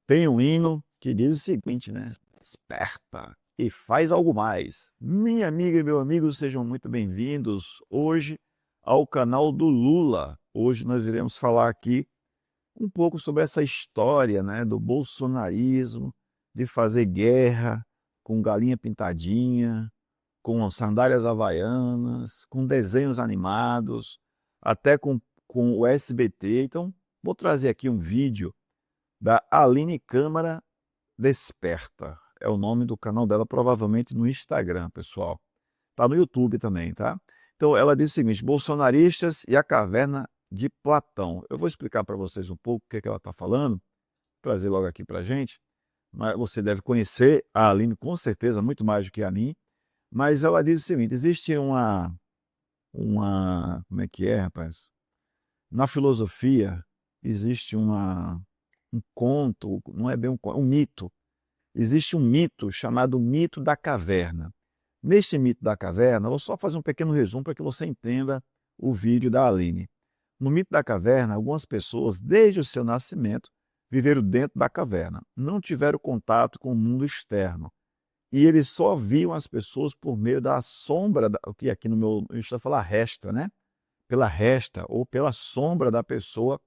Tem um hino que diz o seguinte, né: "Desperta e faz algo mais". Minha amiga e meu amigo, sejam muito bem-vindos hoje ao canal do Lula. Hoje nós iremos falar aqui um pouco sobre essa história, né, do bolsonarismo, de fazer guerra com galinha pintadinha, com sandálias havaianas, com desenhos animados, até com o SBT. Então, vou trazer aqui um vídeo da Aline Câmara Desperta. É o nome do canal dela, provavelmente no Instagram, pessoal. Tá no YouTube também, tá? Então ela diz o seguinte: bolsonaristas e a caverna de Platão. Eu vou explicar para vocês um pouco o que é que ela está falando, trazer logo aqui para a gente. Mas você deve conhecer a Aline com certeza, muito mais do que a mim. Mas ela diz o seguinte: existe como é que é, rapaz? Na filosofia existe um conto, não é bem um mito. Existe um mito chamado mito da caverna. Neste mito da caverna, eu vou só fazer um pequeno resumo para que você entenda o vídeo da Aline. No mito da caverna, algumas pessoas, desde o seu nascimento, viveram dentro da caverna, não tiveram contato com o mundo externo. E eles só viam as pessoas por meio da sombra, o que aqui no meu Insta fala resta, né? Pela resta ou pela sombra da pessoa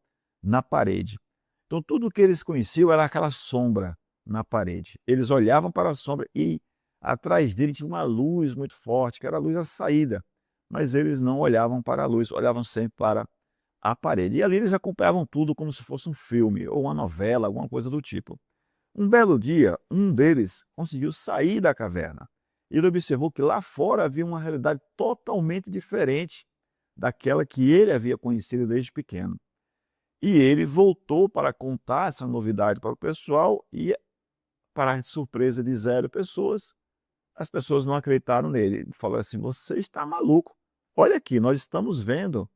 na parede. Então tudo o que eles conheciam era aquela sombra na parede. Eles olhavam para a sombra e atrás dele tinha uma luz muito forte, que era a luz da saída. Mas eles não olhavam para a luz, olhavam sempre para a parede. E ali eles acompanhavam tudo como se fosse um filme ou uma novela, alguma coisa do tipo. Um belo dia, um deles conseguiu sair da caverna. Ele observou que lá fora havia uma realidade totalmente diferente daquela que ele havia conhecido desde pequeno. E ele voltou para contar essa novidade para o pessoal e, para a surpresa de 0 pessoas, as pessoas não acreditaram nele. Ele falou assim: "Você está maluco. Olha aqui, nós estamos vendo.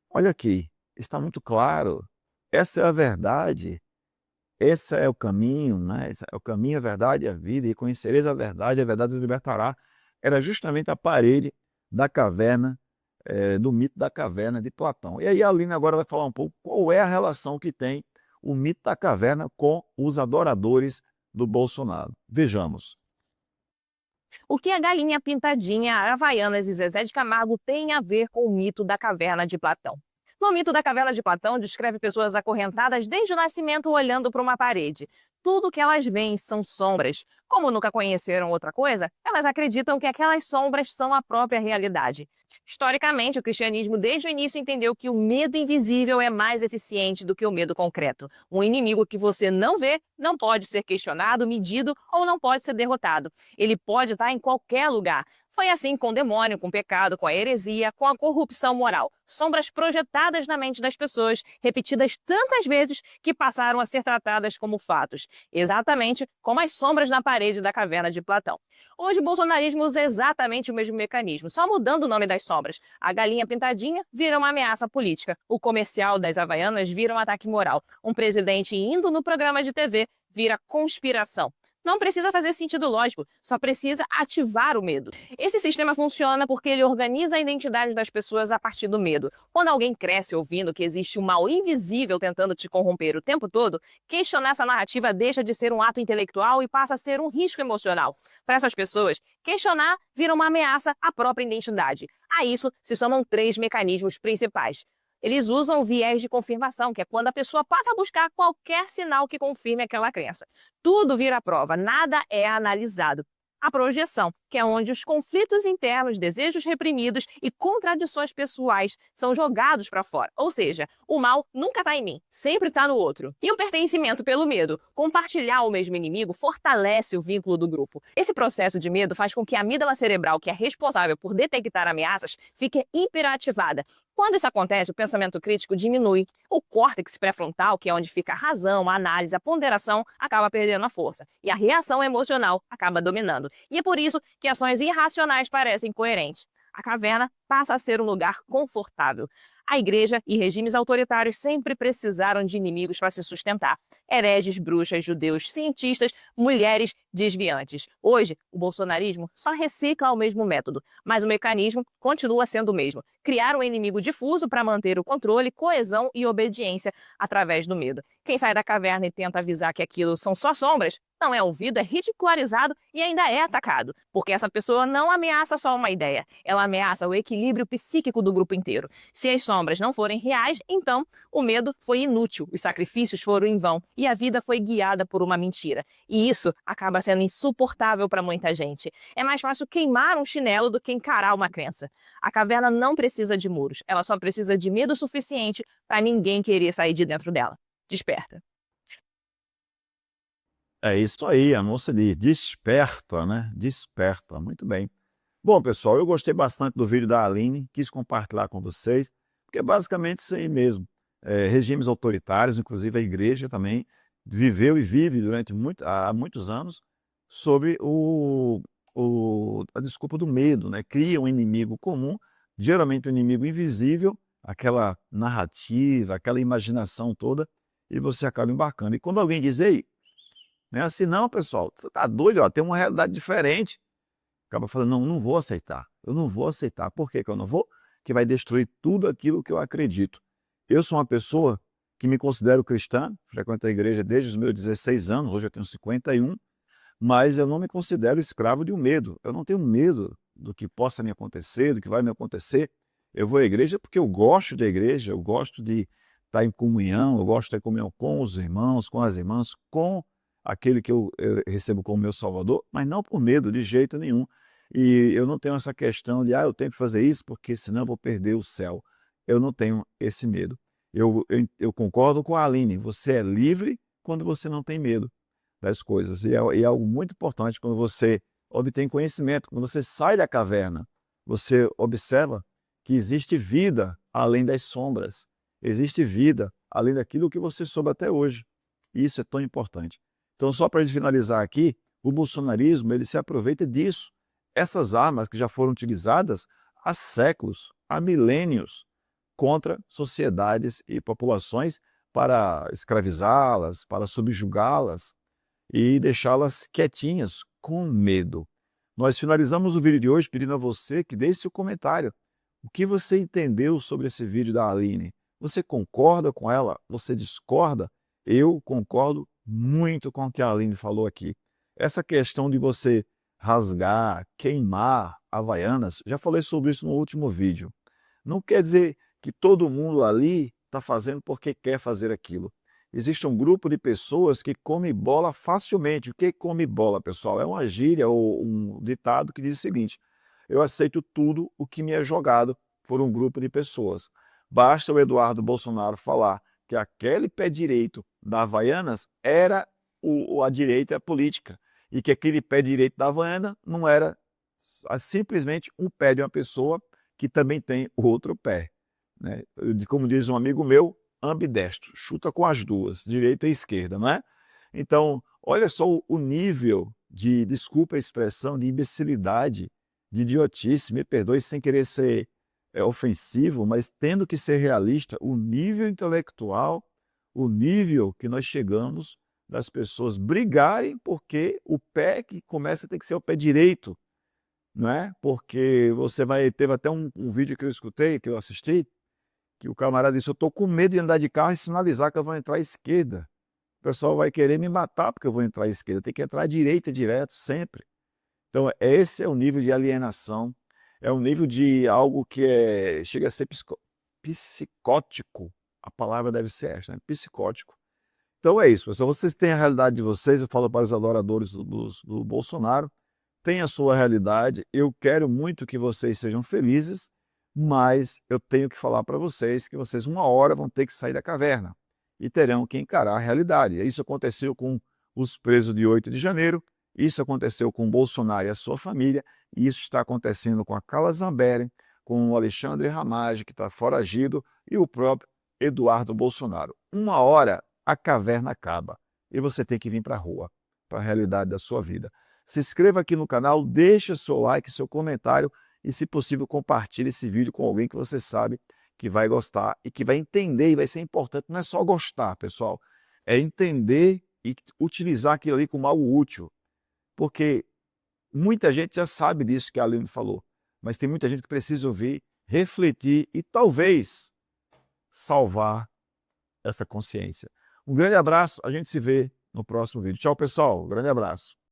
Olha aqui, está muito claro. Essa é a verdade. Esse é o caminho, né? Esse é o caminho, a verdade e a vida. E conhecereis a verdade os libertará". Era justamente a parede da caverna, do mito da caverna de Platão. E aí a Aline agora vai falar um pouco qual é a relação que tem o mito da caverna com os adoradores do Bolsonaro. Vejamos. O que a galinha pintadinha, a Havaianas e Zezé de Camargo têm a ver com o mito da caverna de Platão? No mito da caverna de Platão, descreve pessoas acorrentadas desde o nascimento olhando para uma parede. Tudo que elas veem são sombras. Como nunca conheceram outra coisa, elas acreditam que aquelas sombras são a própria realidade. Historicamente, o cristianismo desde o início entendeu que o medo invisível é mais eficiente do que o medo concreto. Um inimigo que você não vê não pode ser questionado, medido ou não pode ser derrotado. Ele pode estar em qualquer lugar. Foi assim com o demônio, com o pecado, com a heresia, com a corrupção moral. Sombras projetadas na mente das pessoas, repetidas tantas vezes que passaram a ser tratadas como fatos. Exatamente como as sombras na parede da caverna de Platão. Hoje o bolsonarismo usa exatamente o mesmo mecanismo, só mudando o nome das sombras. A galinha pintadinha vira uma ameaça política. O comercial das Havaianas vira um ataque moral. Um presidente indo no programa de TV vira conspiração. Não precisa fazer sentido lógico, só precisa ativar o medo. Esse sistema funciona porque ele organiza a identidade das pessoas a partir do medo. Quando alguém cresce ouvindo que existe um mal invisível tentando te corromper o tempo todo, questionar essa narrativa deixa de ser um ato intelectual e passa a ser um risco emocional. Para essas pessoas, questionar vira uma ameaça à própria identidade. A isso se somam 3 mecanismos principais. Eles usam o viés de confirmação, que é quando a pessoa passa a buscar qualquer sinal que confirme aquela crença. Tudo vira prova, nada é analisado. A projeção, que é onde os conflitos internos, desejos reprimidos e contradições pessoais são jogados para fora. Ou seja, o mal nunca está em mim, sempre está no outro. E o pertencimento pelo medo. Compartilhar o mesmo inimigo fortalece o vínculo do grupo. Esse processo de medo faz com que a amígdala cerebral, que é responsável por detectar ameaças, fique hiperativada. Quando isso acontece, o pensamento crítico diminui. O córtex pré-frontal, que é onde fica a razão, a análise, a ponderação, acaba perdendo a força. E a reação emocional acaba dominando. E é por isso que ações irracionais parecem coerentes. A caverna passa a ser um lugar confortável. A igreja e regimes autoritários sempre precisaram de inimigos para se sustentar. Hereges, bruxas, judeus, cientistas, mulheres desviantes. Hoje, o bolsonarismo só recicla o mesmo método, mas o mecanismo continua sendo o mesmo. Criar um inimigo difuso para manter o controle, coesão e obediência através do medo. Quem sai da caverna e tenta avisar que aquilo são só sombras, não é ouvido, é ridicularizado e ainda é atacado, porque essa pessoa não ameaça só uma ideia, ela ameaça o equilíbrio psíquico do grupo inteiro. Se as sombras não forem reais, então o medo foi inútil, os sacrifícios foram em vão e a vida foi guiada por uma mentira. E isso acaba sendo insuportável para muita gente. É mais fácil queimar um chinelo do que encarar uma crença. A caverna não precisa de muros, ela só precisa de medo suficiente para ninguém querer sair de dentro dela. Desperta. É isso aí, a moça diz, desperta, né? Desperta, muito bem. Bom, pessoal, eu gostei bastante do vídeo da Aline, quis compartilhar com vocês, porque é basicamente isso aí mesmo. Regimes autoritários, inclusive a igreja também, viveu e vive há muitos anos sobre a desculpa do medo, né? Cria um inimigo comum, geralmente um inimigo invisível, aquela narrativa, aquela imaginação toda, e você acaba embarcando. E quando alguém diz, ei, não é assim não, pessoal, você tá doido, ó, tem uma realidade diferente. Acaba falando, não, não vou aceitar, eu não vou aceitar. Por que que eu não vou? Que vai destruir tudo aquilo que eu acredito. Eu sou uma pessoa que me considero cristã, frequento a igreja desde os meus 16 anos, hoje eu tenho 51, mas eu não me considero escravo de um medo. Eu não tenho medo do que possa me acontecer, do que vai me acontecer. Eu vou à igreja porque eu gosto da igreja, eu gosto de estar em comunhão, eu gosto de estar em comunhão com os irmãos, com as irmãs, com aquele que eu recebo como meu Salvador, mas não por medo, de jeito nenhum. E eu não tenho essa questão de, eu tenho que fazer isso porque senão eu vou perder o céu. Eu não tenho esse medo. Eu concordo com a Aline, você é livre quando você não tem medo das coisas. E é algo muito importante quando você obtém conhecimento, quando você sai da caverna, você observa que existe vida além das sombras, existe vida além daquilo que você soube até hoje. E isso é tão importante. Então, só para finalizar aqui, o bolsonarismo ele se aproveita disso. Essas armas que já foram utilizadas há séculos, há milênios, contra sociedades e populações para escravizá-las, para subjugá-las e deixá-las quietinhas, com medo. Nós finalizamos o vídeo de hoje pedindo a você que deixe seu comentário. O que você entendeu sobre esse vídeo da Aline? Você concorda com ela? Você discorda? Eu concordo muito com o que a Aline falou aqui. Essa questão de você rasgar, queimar Havaianas, já falei sobre isso no último vídeo. Não quer dizer que todo mundo ali está fazendo porque quer fazer aquilo. Existe um grupo de pessoas que come bola facilmente. O que come bola, pessoal? É uma gíria ou um ditado que diz o seguinte: eu aceito tudo o que me é jogado por um grupo de pessoas. Basta o Eduardo Bolsonaro falar que aquele pé direito da Havaianas era a direita política e que aquele pé direito da Havaiana não era simplesmente um pé de uma pessoa que também tem outro pé, né? Como diz um amigo meu, ambidestro, chuta com as duas, direita e esquerda, não é? Então, olha só o nível de, desculpa a expressão, de imbecilidade, de idiotice, me perdoe sem querer ser ofensivo, mas tendo que ser realista, o nível intelectual, o nível que nós chegamos das pessoas brigarem porque o pé que começa a ter que ser o pé direito, não é? Porque teve até um vídeo que eu escutei, que eu assisti, que o camarada disse, eu estou com medo de andar de carro e sinalizar que eu vou entrar à esquerda. O pessoal vai querer me matar porque eu vou entrar à esquerda, tem que entrar à direita direto, sempre. Então, esse é o nível de alienação, é um nível de algo que chega a ser psicótico. A palavra deve ser esta, né? Psicótico. Então é isso, pessoal. Vocês têm a realidade de vocês, eu falo para os adoradores do Bolsonaro, tem a sua realidade, eu quero muito que vocês sejam felizes, mas eu tenho que falar para vocês que vocês uma hora vão ter que sair da caverna e terão que encarar a realidade. Isso aconteceu com os presos de 8 de janeiro, isso aconteceu com o Bolsonaro e a sua família, e isso está acontecendo com a Carla Zambelli, com o Alexandre Ramagem, que está foragido, e o próprio Eduardo Bolsonaro. Uma hora a caverna acaba e você tem que vir para a rua, para a realidade da sua vida. Se inscreva aqui no canal, deixa seu like, seu comentário e, se possível, compartilhe esse vídeo com alguém que você sabe que vai gostar e que vai entender e vai ser importante. Não é só gostar, pessoal, é entender e utilizar aquilo ali como algo útil, porque muita gente já sabe disso que a Aline falou, mas tem muita gente que precisa ouvir, refletir e talvez salvar essa consciência. Um grande abraço, a gente se vê no próximo vídeo. Tchau, pessoal. Um grande abraço.